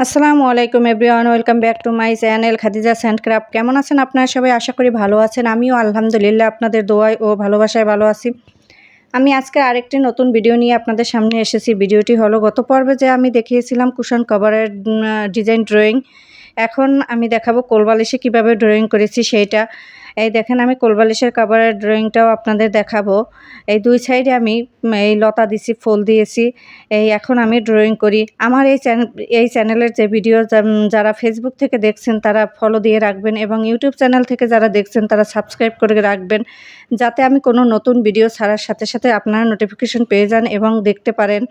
আসসালামু আলাইকুম everyone, welcome back to my channel Khadija's handcraft. কেমন আছেন আপনারা সবাই? আশা করি ভালো আছেন। আমিও আলহামদুলিল্লাহ আপনাদের দোয়ায় ও ভালোবাসায় ভালো আছি। আমি আজকে আরেকটি নতুন ভিডিও নিয়ে আপনাদের সামনে এসেছি। ভিডিওটি হলো গত পর্বে যে আমি দেখিয়েছিলাম কুশন কভারের ডিজাইন ড্রয়িং। এখন আমি দেখাবো কোলবালিশে কিভাবে ড্রয়িং করেছি সেইটা। এই দেখেন, আমি কোলবালিশের কভারের ড্রয়িংটাও আপনাদের দেখাবো। এই দুই সাইডে আমি এই লতা দিছি, ফুল দিয়েছি। এই এখন আমি ড্রয়িং করি। আমার এই চ্যানেলের যে ভিডিও যারা ফেসবুক থেকে দেখছেন তারা ফলো দিয়ে রাখবেন, এবং ইউটিউব চ্যানেল থেকে যারা দেখছেন তারা সাবস্ক্রাইব করে রাখবেন, যাতে আমি কোনো নতুন ভিডিও ছাড়ার সাথে সাথে আপনারা নোটিফিকেশন পেয়ে যান এবং দেখতে পারেন।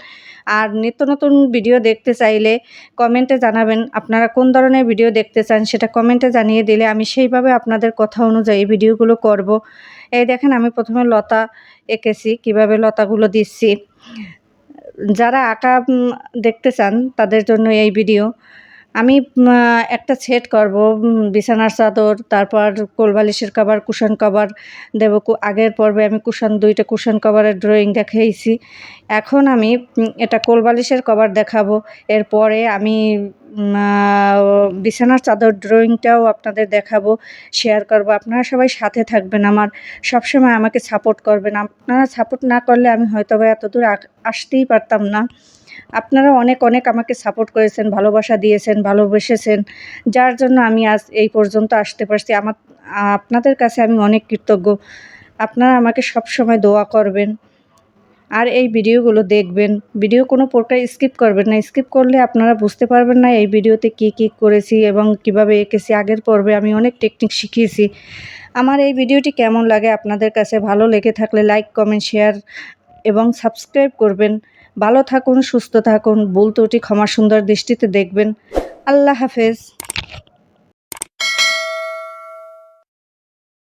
আর নিত্য নতুন ভিডিও দেখতে চাইলে কমেন্টে জানাবেন আপনারা কোন ধরনের ভিডিও দেখতে চান, সেটা কমেন্টে জানিয়ে দিলে আমি সেইভাবে আপনাদের কথা অনুযায়ী ভিডিওগুলো করব। এই দেখেন, আমি প্রথমে লতা এঁকেছি, কিভাবে লতাগুলো দিচ্ছি। যারা আঁকা দেখতে চান তাদের জন্য এই ভিডিও। আমি একটা সেট করব, বিছানার চাদর, তারপর কোলবালিশের কভার, কুশন কভার দেবো। আগের পর্বে আমি দুইটা কুশন কভারের ড্রয়িং দেখিয়েছি। এখন আমি এটা কোলবালিশের কভার দেখাবো। এরপরে আমি বিছানার চাদর ড্রয়িংটাও আপনাদের দেখাবো, শেয়ার করব। আপনারা সবাই সাথে থাকবেন, আমার সবসময় আমাকে সাপোর্ট করবেন। আপনারা সাপোর্ট না করলে আমি হয়তো বা এতদূর আসতেই পারতাম না। আপনারা অনেক অনেক আমাকে সাপোর্ট করেছেন, ভালোবাসা দিয়েছেন, ভালোবেসেছেন, যার জন্য আমি আজ এই পর্যন্ত আসতে পারছি। আপনাদের কাছে আমি অনেক কৃতজ্ঞ। আপনারা আমাকে সবসময় দোয়া করবেন আর এই ভিডিওগুলো দেখবেন। ভিডিও কোনো প্রকার স্কিপ করবেন না। স্কিপ করলে আপনারা বুঝতে পারবেন না এই ভিডিওতে কী কী করেছি এবং কিভাবে এঁকেছি। আগের পর্বে আমি অনেক টেকনিক শিখিয়েছি। আমার এই ভিডিওটি কেমন লাগে আপনাদের কাছে? ভালো লেগে থাকলে লাইক, কমেন্ট, শেয়ার এবং সাবস্ক্রাইব করবেন। ভালো থাকুন, সুস্থ থাকুন, ভুল ত্রুটি ক্ষমা সুন্দর দৃষ্টিতে দেখবেন। আল্লাহ হাফেজ।